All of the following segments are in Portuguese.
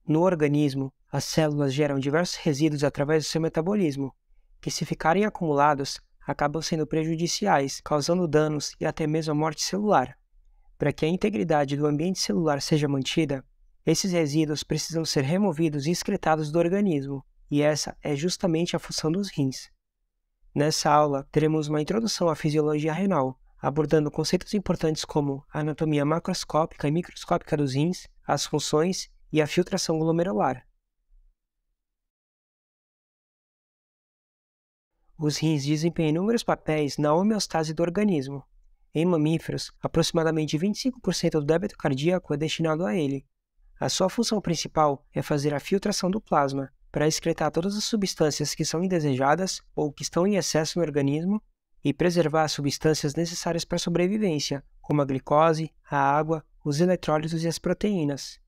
No organismo, as células geram diversos resíduos através do seu metabolismo, que, se ficarem acumulados, acabam sendo prejudiciais, causando danos e até mesmo a morte celular. Para que a integridade do ambiente celular seja mantida, esses resíduos precisam ser removidos e excretados do organismo, e essa é justamente a função dos rins. Nessa aula, teremos uma introdução à fisiologia renal, abordando conceitos importantes como a anatomia macroscópica e microscópica dos rins, as funções e a filtração glomerular. Os rins desempenham inúmeros papéis na homeostase do organismo. Em mamíferos, aproximadamente 25% do débito cardíaco é destinado a ele. A sua função principal é fazer a filtração do plasma, para excretar todas as substâncias que são indesejadas ou que estão em excesso no organismo e preservar as substâncias necessárias para a sobrevivência, como a glicose, a água, os eletrólitos e as proteínas.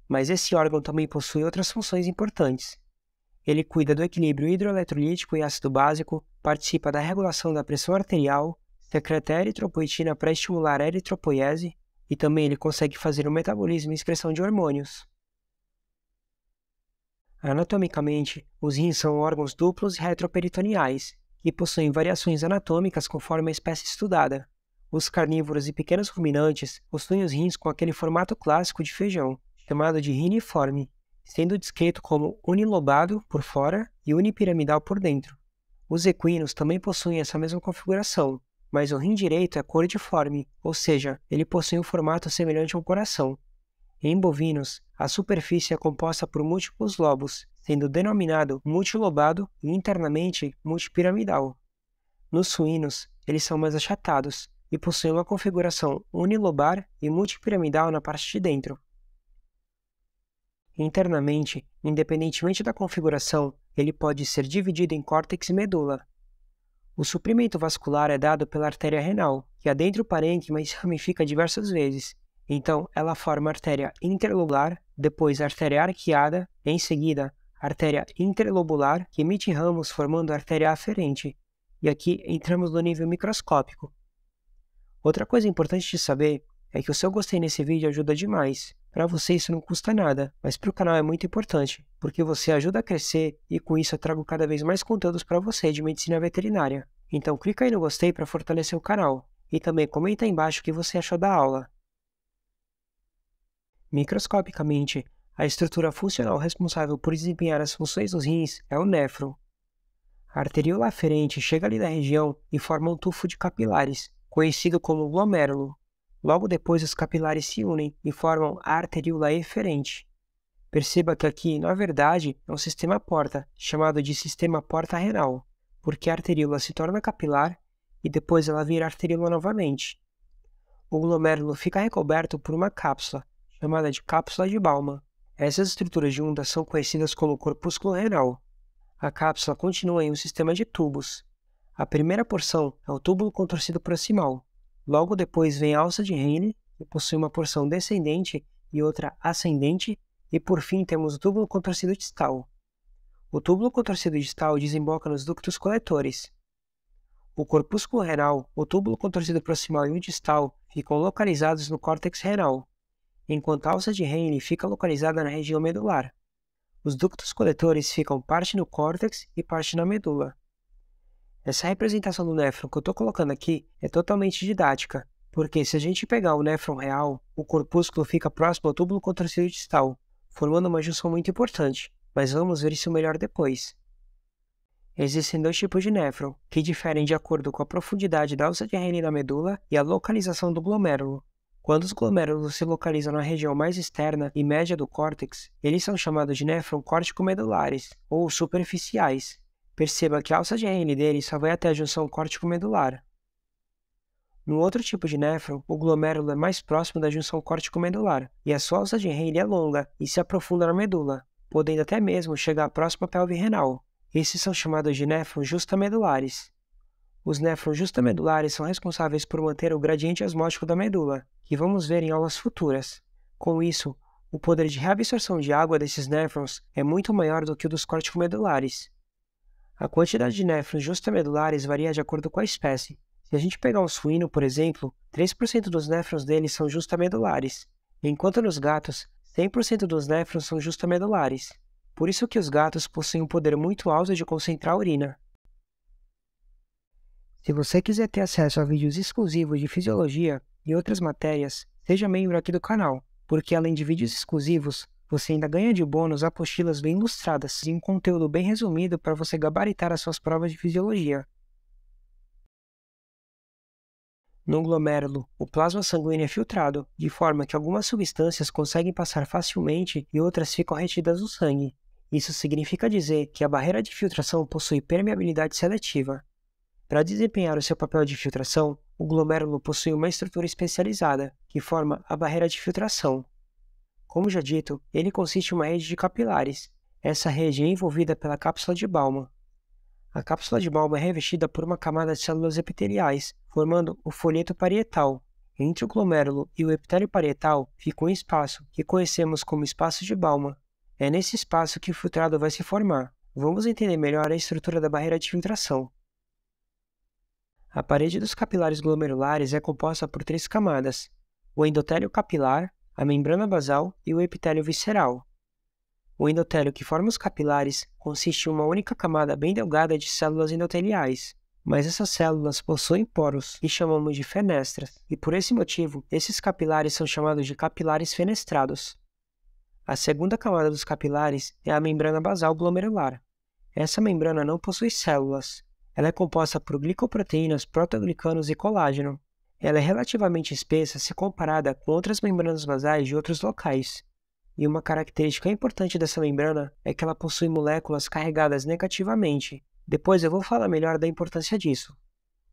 Mas esse órgão também possui outras funções importantes. Ele cuida do equilíbrio hidroeletrolítico e ácido básico, participa da regulação da pressão arterial, secreta eritropoetina para estimular a eritropoiese e também ele consegue fazer o metabolismo e excreção de hormônios. Anatomicamente, os rins são órgãos duplos e retroperitoneais, que possuem variações anatômicas conforme a espécie estudada. Os carnívoros e pequenos ruminantes possuem os rins com aquele formato clássico de feijão, chamado de riniforme, sendo descrito como unilobado por fora e unipiramidal por dentro. Os equinos também possuem essa mesma configuração, mas o rim direito é cordiforme, ou seja, ele possui um formato semelhante a um coração. Em bovinos, a superfície é composta por múltiplos lobos, sendo denominado multilobado e internamente multipiramidal. Nos suínos, eles são mais achatados e possuem uma configuração unilobar e multipiramidal na parte de dentro. Internamente, independentemente da configuração, ele pode ser dividido em córtex e medula. O suprimento vascular é dado pela artéria renal, que adentra o parênquima e se ramifica diversas vezes. Então, ela forma a artéria interlobular, depois a artéria arqueada, em seguida, a artéria interlobular, que emite ramos formando a artéria aferente. E aqui entramos no nível microscópico. Outra coisa importante de saber é que o seu gostei nesse vídeo ajuda demais. Para você isso não custa nada, mas para o canal é muito importante, porque você ajuda a crescer e com isso eu trago cada vez mais conteúdos para você de medicina veterinária. Então clica aí no gostei para fortalecer o canal. E também comenta aí embaixo o que você achou da aula. Microscopicamente, a estrutura funcional responsável por desempenhar as funções dos rins é o néfron. A arteríola aferente chega ali da região e forma um tufo de capilares, conhecido como glomérulo. Logo depois, os capilares se unem e formam a arteríola eferente. Perceba que aqui, na verdade, é um sistema porta, chamado de sistema porta renal, porque a arteríola se torna capilar e depois ela vira arteríola novamente. O glomérulo fica recoberto por uma cápsula, chamada de cápsula de Bowman. Essas estruturas juntas são conhecidas como corpúsculo renal. A cápsula continua em um sistema de tubos. A primeira porção é o túbulo contorcido proximal. Logo depois vem a alça de Henle, que possui uma porção descendente e outra ascendente, e por fim temos o túbulo contorcido distal. O túbulo contorcido distal desemboca nos ductos coletores. O corpúsculo renal, o túbulo contorcido proximal e o distal ficam localizados no córtex renal, enquanto a alça de Henle fica localizada na região medular. Os ductos coletores ficam parte no córtex e parte na medula. Essa representação do néfron que eu estou colocando aqui é totalmente didática, porque se a gente pegar o néfron real, o corpúsculo fica próximo ao túbulo contorcido distal, formando uma junção muito importante, mas vamos ver isso melhor depois. Existem dois tipos de néfron, que diferem de acordo com a profundidade da alça de Henle na medula e a localização do glomérulo. Quando os glomérulos se localizam na região mais externa e média do córtex, eles são chamados de néfron córtico-medulares, ou superficiais. Perceba que a alça de Henle dele só vai até a junção córtico-medular. No outro tipo de néfron, o glomérulo é mais próximo da junção córtico-medular, e a sua alça de Henle é longa e se aprofunda na medula, podendo até mesmo chegar próximo à pelve renal. Esses são chamados de néfrons justamedulares. Os néfrons justamedulares são responsáveis por manter o gradiente osmótico da medula, que vamos ver em aulas futuras. Com isso, o poder de reabsorção de água desses néfrons é muito maior do que o dos córtico-medulares. A quantidade de néfrons justamedulares varia de acordo com a espécie. Se a gente pegar um suíno, por exemplo, 3% dos néfrons deles são justamedulares, enquanto nos gatos, 100% dos néfrons são justamedulares, por isso que os gatos possuem um poder muito alto de concentrar a urina. Se você quiser ter acesso a vídeos exclusivos de fisiologia e outras matérias, seja membro aqui do canal, porque além de vídeos exclusivos, você ainda ganha de bônus apostilas bem ilustradas e um conteúdo bem resumido para você gabaritar as suas provas de fisiologia. No glomérulo, o plasma sanguíneo é filtrado, de forma que algumas substâncias conseguem passar facilmente e outras ficam retidas no sangue. Isso significa dizer que a barreira de filtração possui permeabilidade seletiva. Para desempenhar o seu papel de filtração, o glomérulo possui uma estrutura especializada, que forma a barreira de filtração. Como já dito, ele consiste em uma rede de capilares. Essa rede é envolvida pela cápsula de Bowman. A cápsula de Bowman é revestida por uma camada de células epiteliais, formando o folheto parietal. Entre o glomérulo e o epitélio parietal fica um espaço, que conhecemos como espaço de Bowman. É nesse espaço que o filtrado vai se formar. Vamos entender melhor a estrutura da barreira de filtração. A parede dos capilares glomerulares é composta por 3 camadas: o endotélio capilar, a membrana basal e o epitélio visceral. O endotélio que forma os capilares consiste em uma única camada bem delgada de células endoteliais, mas essas células possuem poros, que chamamos de fenestras, e por esse motivo, esses capilares são chamados de capilares fenestrados. A segunda camada dos capilares é a membrana basal glomerular. Essa membrana não possui células. Ela é composta por glicoproteínas, proteoglicanos e colágeno. Ela é relativamente espessa se comparada com outras membranas basais de outros locais. E uma característica importante dessa membrana é que ela possui moléculas carregadas negativamente. Depois eu vou falar melhor da importância disso.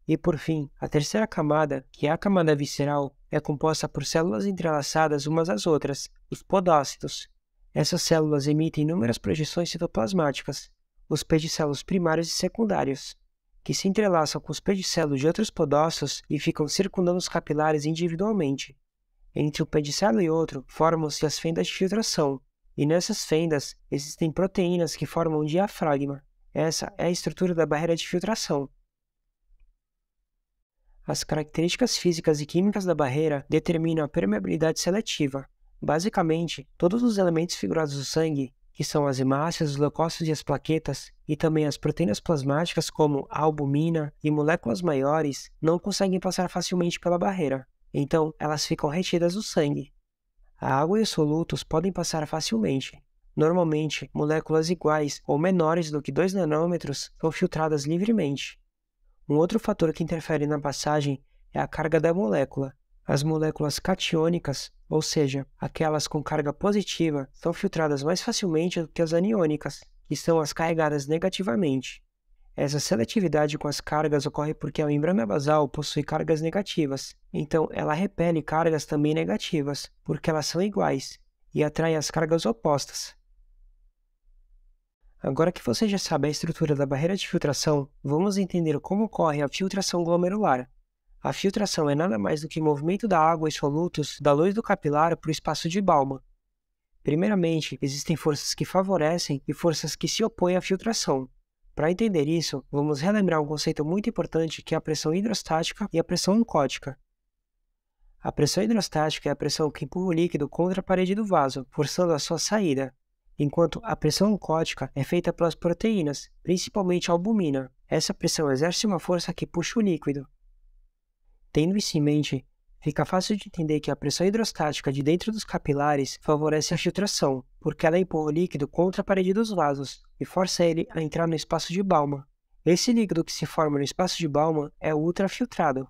E por fim, a terceira camada, que é a camada visceral, é composta por células entrelaçadas umas às outras, os podócitos. Essas células emitem inúmeras projeções citoplasmáticas, os pedicelos primários e secundários, que se entrelaçam com os pedicelos de outros podócitos e ficam circundando os capilares individualmente. Entre um pedicelo e outro, formam-se as fendas de filtração, e nessas fendas existem proteínas que formam um diafragma. Essa é a estrutura da barreira de filtração. As características físicas e químicas da barreira determinam a permeabilidade seletiva. Basicamente, todos os elementos figurados do sangue, que são as hemácias, os leucócitos e as plaquetas, e também as proteínas plasmáticas como a albumina e moléculas maiores, não conseguem passar facilmente pela barreira. Então, elas ficam retidas no sangue. A água e os solutos podem passar facilmente. Normalmente, moléculas iguais ou menores do que 2 nanômetros são filtradas livremente. Um outro fator que interfere na passagem é a carga da molécula. As moléculas catiônicas, ou seja, aquelas com carga positiva, são filtradas mais facilmente do que as aniônicas, que são as carregadas negativamente. Essa seletividade com as cargas ocorre porque a membrana basal possui cargas negativas, então ela repele cargas também negativas, porque elas são iguais, e atrai as cargas opostas. Agora que você já sabe a estrutura da barreira de filtração, vamos entender como ocorre a filtração glomerular. A filtração é nada mais do que o movimento da água e solutos da luz do capilar para o espaço de Bowman. Primeiramente, existem forças que favorecem e forças que se opõem à filtração. Para entender isso, vamos relembrar um conceito muito importante que é a pressão hidrostática e a pressão oncótica. A pressão hidrostática é a pressão que empurra o líquido contra a parede do vaso, forçando a sua saída, enquanto a pressão oncótica é feita pelas proteínas, principalmente a albumina. Essa pressão exerce uma força que puxa o líquido. Tendo isso em mente, fica fácil de entender que a pressão hidrostática de dentro dos capilares favorece a filtração, porque ela empurra o líquido contra a parede dos vasos e força ele a entrar no espaço de Bowman. Esse líquido que se forma no espaço de Bowman é o ultrafiltrado.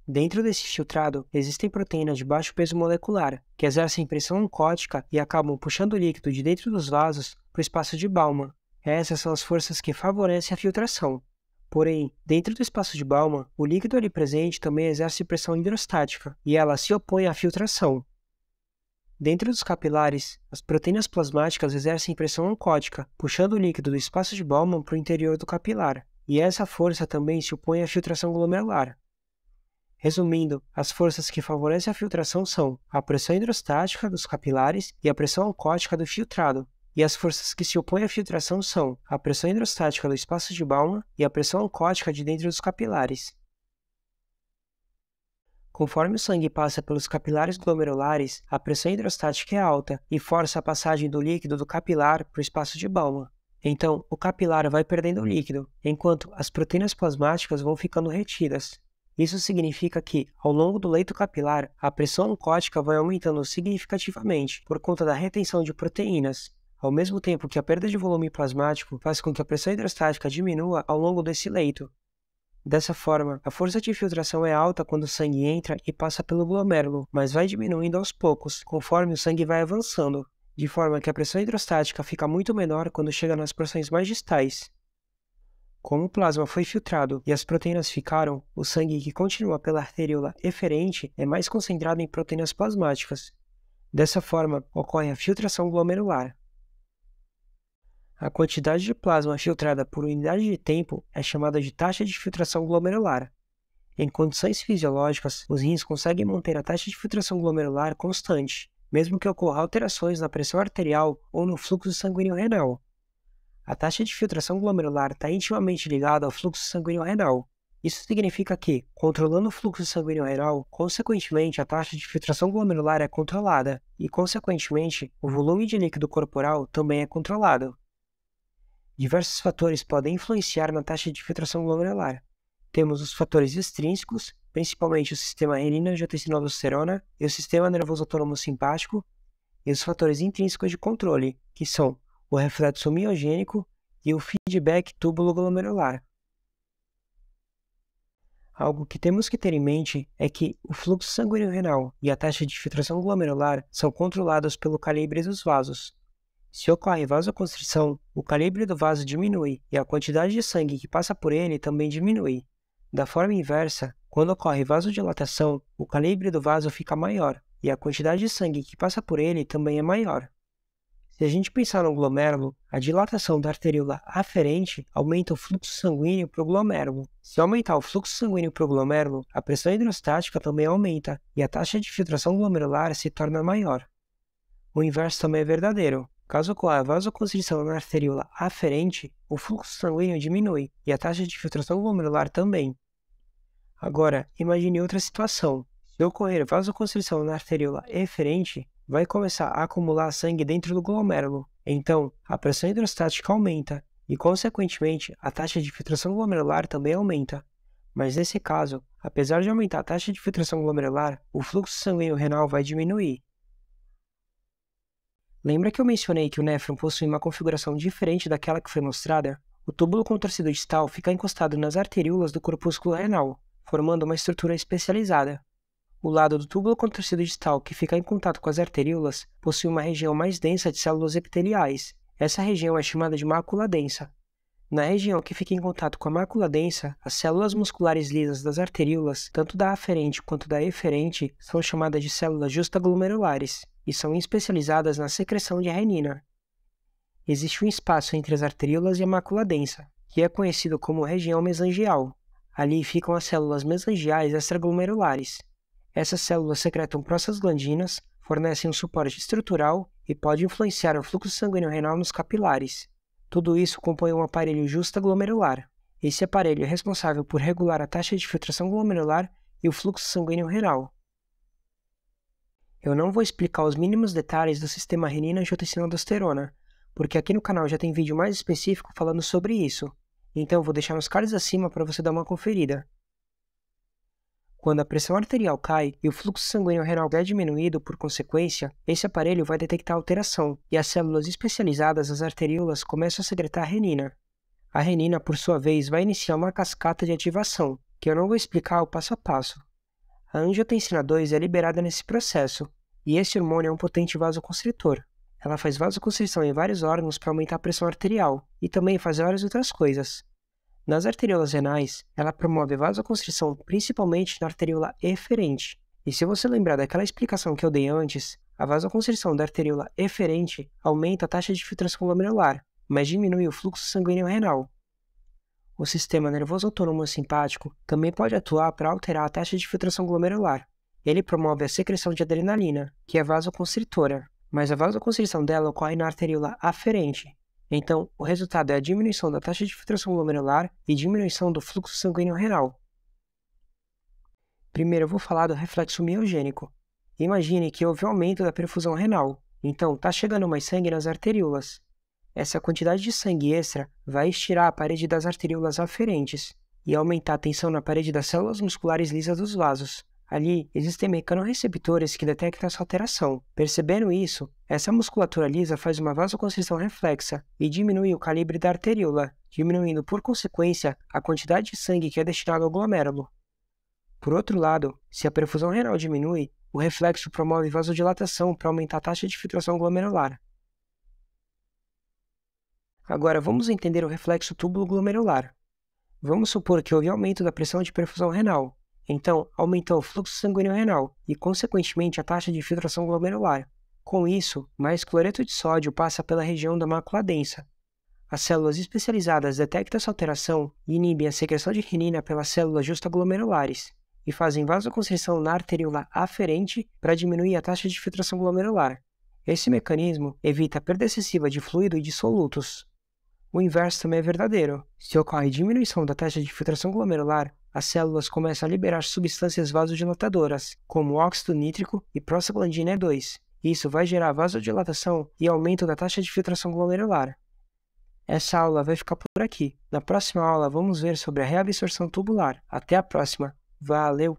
Dentro desse filtrado, existem proteínas de baixo peso molecular, que exercem pressão oncótica e acabam puxando o líquido de dentro dos vasos para o espaço de Bowman. Essas são as forças que favorecem a filtração. Porém, dentro do espaço de Bowman, o líquido ali presente também exerce pressão hidrostática, e ela se opõe à filtração. Dentro dos capilares, as proteínas plasmáticas exercem pressão oncótica, puxando o líquido do espaço de Bowman para o interior do capilar, e essa força também se opõe à filtração glomerular. Resumindo, as forças que favorecem a filtração são a pressão hidrostática dos capilares e a pressão oncótica do filtrado, e as forças que se opõem à filtração são a pressão hidrostática do espaço de Bowman e a pressão oncótica de dentro dos capilares. Conforme o sangue passa pelos capilares glomerulares, a pressão hidrostática é alta e força a passagem do líquido do capilar para o espaço de Bowman. Então, o capilar vai perdendo líquido, enquanto as proteínas plasmáticas vão ficando retidas. Isso significa que, ao longo do leito capilar, a pressão oncótica vai aumentando significativamente por conta da retenção de proteínas, ao mesmo tempo que a perda de volume plasmático faz com que a pressão hidrostática diminua ao longo desse leito. Dessa forma, a força de filtração é alta quando o sangue entra e passa pelo glomérulo, mas vai diminuindo aos poucos, conforme o sangue vai avançando, de forma que a pressão hidrostática fica muito menor quando chega nas porções mais distais. Como o plasma foi filtrado e as proteínas ficaram, o sangue que continua pela arteríola eferente é mais concentrado em proteínas plasmáticas. Dessa forma, ocorre a filtração glomerular. A quantidade de plasma filtrada por unidade de tempo é chamada de taxa de filtração glomerular. Em condições fisiológicas, os rins conseguem manter a taxa de filtração glomerular constante, mesmo que ocorra alterações na pressão arterial ou no fluxo sanguíneo renal. A taxa de filtração glomerular está intimamente ligada ao fluxo sanguíneo renal. Isso significa que, controlando o fluxo sanguíneo renal, consequentemente a taxa de filtração glomerular é controlada e, consequentemente, o volume de líquido corporal também é controlado. Diversos fatores podem influenciar na taxa de filtração glomerular. Temos os fatores extrínsecos, principalmente o sistema renina-angiotensina-aldosterona e o sistema nervoso autônomo simpático, e os fatores intrínsecos de controle, que são o reflexo miogênico e o feedback túbulo-glomerular. Algo que temos que ter em mente é que o fluxo sanguíneo renal e a taxa de filtração glomerular são controlados pelo calibre dos vasos. Se ocorre vasoconstrição, o calibre do vaso diminui e a quantidade de sangue que passa por ele também diminui. Da forma inversa, quando ocorre vasodilatação, o calibre do vaso fica maior e a quantidade de sangue que passa por ele também é maior. Se a gente pensar no glomérulo, a dilatação da arteríola aferente aumenta o fluxo sanguíneo para o glomérulo. Se aumentar o fluxo sanguíneo para o glomérulo, a pressão hidrostática também aumenta e a taxa de filtração glomerular se torna maior. O inverso também é verdadeiro. Caso ocorra vasoconstrição na arteríola aferente, o fluxo sanguíneo diminui e a taxa de filtração glomerular também. Agora, imagine outra situação. Se ocorrer vasoconstrição na arteríola eferente, vai começar a acumular sangue dentro do glomérulo. Então, a pressão hidrostática aumenta e, consequentemente, a taxa de filtração glomerular também aumenta. Mas nesse caso, apesar de aumentar a taxa de filtração glomerular, o fluxo sanguíneo renal vai diminuir. Lembra que eu mencionei que o néfron possui uma configuração diferente daquela que foi mostrada? O túbulo contorcido distal fica encostado nas arteríolas do corpúsculo renal, formando uma estrutura especializada. O lado do túbulo contorcido distal que fica em contato com as arteríolas possui uma região mais densa de células epiteliais. Essa região é chamada de mácula densa. Na região que fica em contato com a mácula densa, as células musculares lisas das arteríolas, tanto da aferente quanto da eferente, são chamadas de células justaglomerulares e são especializadas na secreção de renina. Existe um espaço entre as arteríolas e a mácula densa, que é conhecido como região mesangial. Ali ficam as células mesangiais extraglomerulares. Essas células secretam prostaglandinas, fornecem um suporte estrutural e podem influenciar o fluxo sanguíneo renal nos capilares. Tudo isso compõe um aparelho justaglomerular. Esse aparelho é responsável por regular a taxa de filtração glomerular e o fluxo sanguíneo renal. Eu não vou explicar os mínimos detalhes do sistema renina-angiotensina-aldosterona, porque aqui no canal já tem vídeo mais específico falando sobre isso, então vou deixar nos cards acima para você dar uma conferida. Quando a pressão arterial cai e o fluxo sanguíneo renal é diminuído por consequência, esse aparelho vai detectar alteração e as células especializadas das arteríolas começam a secretar renina. A renina, por sua vez, vai iniciar uma cascata de ativação, que eu não vou explicar o passo a passo. A angiotensina 2 é liberada nesse processo, e esse hormônio é um potente vasoconstritor. Ela faz vasoconstrição em vários órgãos para aumentar a pressão arterial, e também faz várias outras coisas. Nas arteríolas renais, ela promove vasoconstrição principalmente na arteríola eferente. E se você lembrar daquela explicação que eu dei antes, a vasoconstrição da arteríola eferente aumenta a taxa de filtração glomerular, mas diminui o fluxo sanguíneo renal. O sistema nervoso autônomo simpático também pode atuar para alterar a taxa de filtração glomerular. Ele promove a secreção de adrenalina, que é vasoconstritora, mas a vasoconstrição dela ocorre na arteríola aferente. Então, o resultado é a diminuição da taxa de filtração glomerular e diminuição do fluxo sanguíneo renal. Primeiro eu vou falar do reflexo miogênico. Imagine que houve um aumento da perfusão renal, então está chegando mais sangue nas arteríolas. Essa quantidade de sangue extra vai estirar a parede das arteríolas aferentes e aumentar a tensão na parede das células musculares lisas dos vasos. Ali, existem mecanorreceptores que detectam essa alteração. Percebendo isso, essa musculatura lisa faz uma vasoconstrição reflexa e diminui o calibre da arteríola, diminuindo, por consequência, a quantidade de sangue que é destinado ao glomérulo. Por outro lado, se a perfusão renal diminui, o reflexo promove vasodilatação para aumentar a taxa de filtração glomerular. Agora, vamos entender o reflexo túbulo-glomerular. Vamos supor que houve aumento da pressão de perfusão renal. Então, aumentou o fluxo sanguíneo renal e, consequentemente, a taxa de filtração glomerular. Com isso, mais cloreto de sódio passa pela região da mácula densa. As células especializadas detectam essa alteração e inibem a secreção de renina pelas células justaglomerulares e fazem vasoconstrição na arteríola aferente para diminuir a taxa de filtração glomerular. Esse mecanismo evita a perda excessiva de fluido e de solutos. O inverso também é verdadeiro. Se ocorre diminuição da taxa de filtração glomerular, as células começam a liberar substâncias vasodilatadoras, como óxido nítrico e prostaglandina E2. Isso vai gerar vasodilatação e aumento da taxa de filtração glomerular. Essa aula vai ficar por aqui. Na próxima aula, vamos ver sobre a reabsorção tubular. Até a próxima. Valeu!